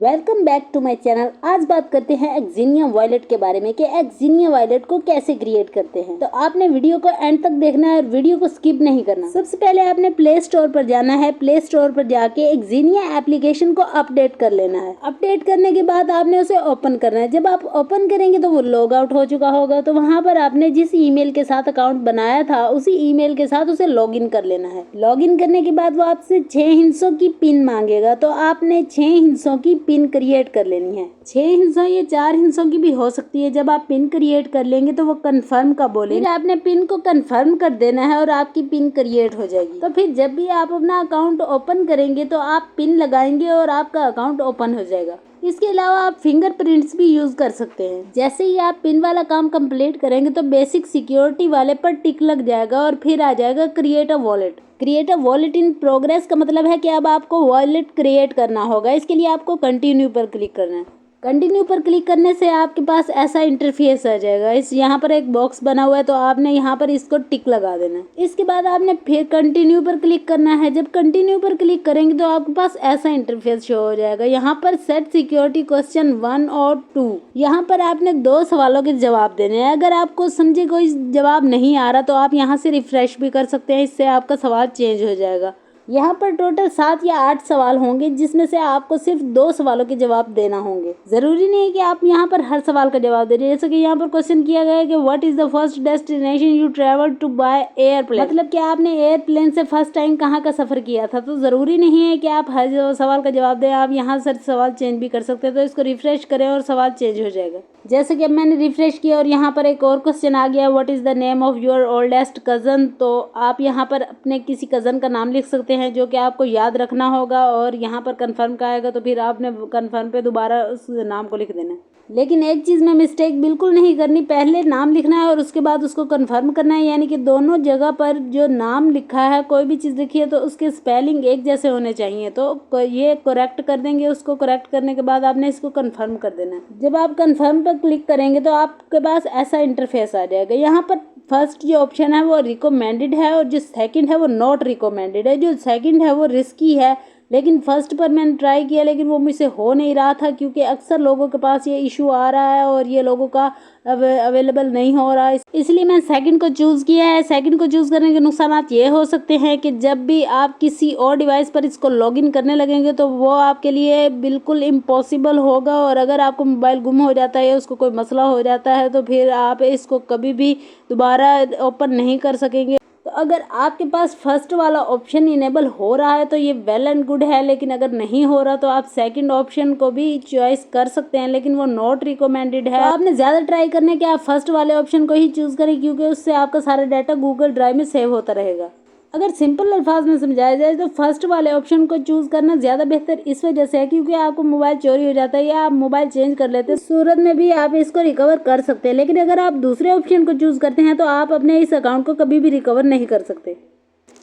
Welcome back to my channel. आज बात करते हैं एक्जीनिया वॉलेट के बारे में कि एक्जीनिया वॉलेट को कैसे क्रिएट करते हैं। तो आपने वीडियो को एंड तक देखना है और वीडियो को स्किप नहीं करना। सबसे पहले आपने प्ले स्टोर पर जाना है। प्ले स्टोर पर जाके एक्जीनिया एप्लीकेशन को अपडेट कर लेना है। अपडेट करने के बाद आपने उसे ओपन करना है। जब आप ओपन करेंगे तो वो लॉग आउट हो चुका होगा। तो वहाँ पर आपने जिस ईमेल के साथ अकाउंट बनाया था उसी ईमेल के साथ उसे लॉग इन कर लेना है। लॉग इन करने के बाद वो आपसे 6 हिस्सों की पिन मांगेगा। तो आपने 6 हिस्सों की पिन क्रिएट कर लेनी है। 6 हिस्सों या 4 हिस्सों की भी हो सकती है। जब आप पिन क्रिएट कर लेंगे तो वो कंफर्म का बोलेंगे। फिर आपने पिन को कंफर्म कर देना है और आपकी पिन क्रिएट हो जाएगी। तो फिर जब भी आप अपना अकाउंट ओपन करेंगे तो आप पिन लगाएंगे और आपका अकाउंट ओपन हो जाएगा। इसके अलावा आप फिंगरप्रिंट्स भी यूज कर सकते हैं। जैसे ही आप पिन वाला काम कंप्लीट करेंगे तो बेसिक सिक्योरिटी वाले पर टिक लग जाएगा और फिर आ जाएगा create a wallet. Create a wallet in progress का मतलब है कि अब आपको वॉलेट क्रिएट करना होगा। इसके लिए आपको कंटिन्यू पर क्लिक करना है। कंटिन्यू पर क्लिक करने से आपके पास ऐसा इंटरफेस आ जाएगा। इस यहाँ पर एक बॉक्स बना हुआ है तो आपने यहाँ पर इसको टिक लगा देना है। इसके बाद आपने फिर कंटिन्यू पर क्लिक करना है। जब कंटिन्यू पर क्लिक करेंगे तो आपके पास ऐसा इंटरफेस शो हो जाएगा। यहाँ पर सेट सिक्योरिटी क्वेश्चन 1 और 2, यहाँ पर आपने 2 सवालों के जवाब देने हैं। अगर आपको समझे कोई जवाब नहीं आ रहा तो आप यहाँ से रिफ्रेश भी कर सकते हैं। इससे आपका सवाल चेंज हो जाएगा। यहाँ पर टोटल 7 या 8 सवाल होंगे जिसमें से आपको सिर्फ 2 सवालों के जवाब देना होंगे। जरूरी नहीं है कि आप यहाँ पर हर सवाल का जवाब दे रहे हैं। जैसे कि यहाँ पर क्वेश्चन किया गया है कि what is the first destination you travel to by airplane, मतलब कि आपने एयरप्लेन से फर्स्ट टाइम कहाँ का सफर किया था। तो जरूरी नहीं है कि आप हर सवाल का जवाब दें। आप यहाँ से सवाल चेंज भी कर सकते हैं। तो इसको रिफ्रेश करें और सवाल चेंज हो जाएगा। जैसे कि अब मैंने रिफ्रेश किया और यहाँ पर एक और क्वेश्चन आ गया, what is the name of your oldest cousin. तो आप यहाँ पर अपने किसी कजन का नाम लिख सकते हैं जो कि आपको याद रखना होगा और यहाँ पर कंफर्म का आएगा तो फिर आपने कंफर्म पे दोबारा उस नाम को लिख देना है। लेकिन एक चीज़ में मिस्टेक बिल्कुल नहीं करनी, पहले नाम लिखना है और उसके बाद उसको कंफर्म करना है। यानी कि दोनों जगह पर जो नाम लिखा है, कोई भी चीज़ लिखी है तो उसके स्पेलिंग एक जैसे होने चाहिए। तो ये करेक्ट कर देंगे। उसको करेक्ट करने के बाद आपने इसको कंफर्म कर देना है। जब आप कंफर्म पर क्लिक करेंगे तो आपके पास ऐसा इंटरफेस आ जाएगा। यहाँ पर फर्स्ट जो ऑप्शन है वो रिकमेंडेड है और जो सेकंड है वो नॉट रिकमेंडेड है। जो सेकंड है वो रिस्की है, लेकिन फर्स्ट पर मैंने ट्राई किया लेकिन वो मुझसे हो नहीं रहा था क्योंकि अक्सर लोगों के पास ये इशू आ रहा है और ये लोगों का अवेलेबल नहीं हो रहा है। इसलिए मैंने सेकंड को चूज़ किया है। सेकंड को चूज़ करने के नुकसानात ये हो सकते हैं कि जब भी आप किसी और डिवाइस पर इसको लॉगिन करने लगेंगे तो वो आपके लिए बिल्कुल इम्पॉसिबल होगा। और अगर आपको मोबाइल गुम हो जाता है या उसको कोई मसला हो जाता है तो फिर आप इसको कभी भी दोबारा ओपन नहीं कर सकेंगे। तो अगर आपके पास फर्स्ट वाला ऑप्शन इनेबल हो रहा है तो ये वेल एंड गुड है, लेकिन अगर नहीं हो रहा तो आप सेकंड ऑप्शन को भी चॉइस कर सकते हैं, लेकिन वो नॉट रिकमेंडेड है। तो आपने ज़्यादा ट्राई करने के आप फर्स्ट वाले ऑप्शन को ही चूज़ करें क्योंकि उससे आपका सारा डाटा गूगल ड्राइव में सेव होता रहेगा। अगर सिंपल अल्फाज में समझाया जाए तो फर्स्ट वाले ऑप्शन को चूज़ करना ज़्यादा बेहतर इस वजह से है क्योंकि आपको मोबाइल चोरी हो जाता है या आप मोबाइल चेंज कर लेते हैं, सूरत में भी आप इसको रिकवर कर सकते हैं। लेकिन अगर आप दूसरे ऑप्शन को चूज़ करते हैं तो आप अपने इस अकाउंट को कभी भी रिकवर नहीं कर सकते।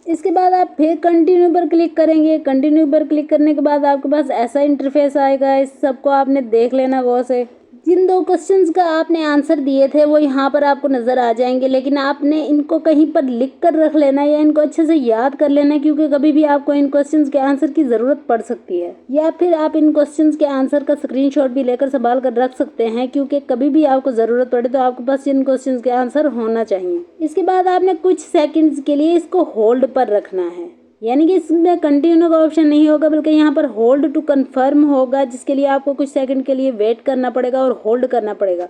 इसके बाद आप फिर कंटिन्यू पर क्लिक करेंगे। कंटिन्यू पर क्लिक करने के बाद आपके पास ऐसा इंटरफेस आएगा। इस सबको आपने देख लेना गौर से। जिन 2 क्वेश्चंस का आपने आंसर दिए थे वो यहाँ पर आपको नज़र आ जाएंगे, लेकिन आपने इनको कहीं पर लिख कर रख लेना या इनको अच्छे से याद कर लेना क्योंकि कभी भी आपको इन क्वेश्चंस के आंसर की ज़रूरत पड़ सकती है। या फिर आप इन क्वेश्चंस के आंसर का स्क्रीनशॉट भी लेकर संभाल कर रख सकते हैं क्योंकि कभी भी आपको ज़रूरत पड़े तो आपके पास इन क्वेश्चंस के आंसर होना चाहिए। इसके बाद आपने कुछ सेकेंड्स के लिए इसको होल्ड पर रखना है। यानी कि इसमें कंटिन्यू का ऑप्शन नहीं होगा बल्कि यहाँ पर होल्ड टू कंफर्म होगा, जिसके लिए आपको कुछ सेकंड के लिए वेट करना पड़ेगा और होल्ड करना पड़ेगा।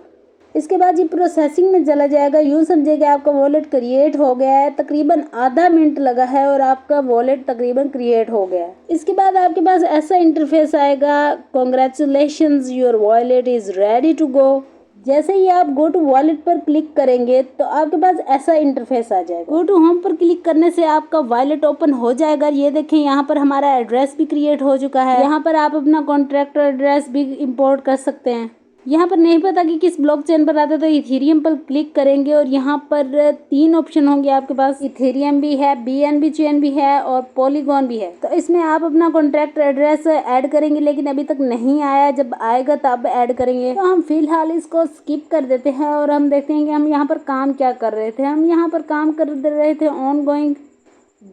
इसके बाद ये प्रोसेसिंग में चला जाएगा। यूँ समझे कि आपका वॉलेट क्रिएट हो गया है। तकरीबन आधा मिनट लगा है और आपका वॉलेट तकरीबन क्रिएट हो गया है। इसके बाद आपके पास ऐसा इंटरफेस आएगा, congratulations your wallet is ready to go. जैसे ही आप गो टू वॉलेट पर क्लिक करेंगे तो आपके पास ऐसा इंटरफेस आ जाएगा। गो टू होम पर क्लिक करने से आपका वॉलेट ओपन हो जाएगा। ये देखें यहाँ पर हमारा एड्रेस भी क्रिएट हो चुका है। यहाँ पर आप अपना कॉन्ट्रैक्ट एड्रेस भी इंपोर्ट कर सकते हैं। यहाँ पर नहीं पता कि किस ब्लॉकचेन पर आता है तो इथेरियम पर क्लिक करेंगे और यहाँ पर 3 ऑप्शन होंगे आपके पास। इथेरियम भी है, BNB चेन भी है और पॉलीगॉन भी है। तो इसमें आप अपना कॉन्ट्रैक्ट एड्रेस ऐड करेंगे, लेकिन अभी तक नहीं आया। जब आएगा तब ऐड करेंगे। तो हम फिलहाल इसको स्किप कर देते हैं और हम देखते हैं कि हम यहाँ पर काम क्या कर रहे थे। हम यहाँ पर काम कर रहे थे ऑन गोइंग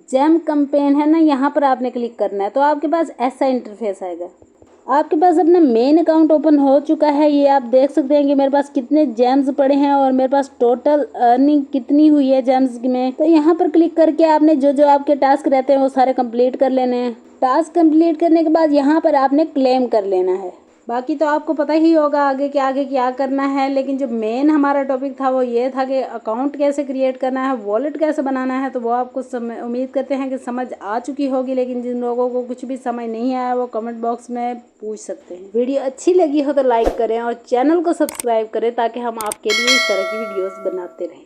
जेम कैंपेन है ना, यहाँ पर आपने क्लिक करना है तो आपके पास ऐसा इंटरफेस आएगा। आपके पास अपना मेन अकाउंट ओपन हो चुका है। ये आप देख सकते हैं कि मेरे पास कितने जेम्स पड़े हैं और मेरे पास टोटल अर्निंग कितनी हुई है जेम्स में। तो यहाँ पर क्लिक करके आपने जो जो आपके टास्क रहते हैं वो सारे कंप्लीट कर लेने हैं। टास्क कंप्लीट करने के बाद यहाँ पर आपने क्लेम कर लेना है। बाकी तो आपको पता ही होगा आगे क्या करना है, लेकिन जो मेन हमारा टॉपिक था वो ये था कि अकाउंट कैसे क्रिएट करना है, वॉलेट कैसे बनाना है। तो वो आपको उम्मीद करते हैं कि समझ आ चुकी होगी, लेकिन जिन लोगों को कुछ भी समझ नहीं आया वो कमेंट बॉक्स में पूछ सकते हैं। वीडियो अच्छी लगी हो तो लाइक करें और चैनल को सब्सक्राइब करें ताकि हम आपके लिए इस तरह की वीडियोस बनाते रहें।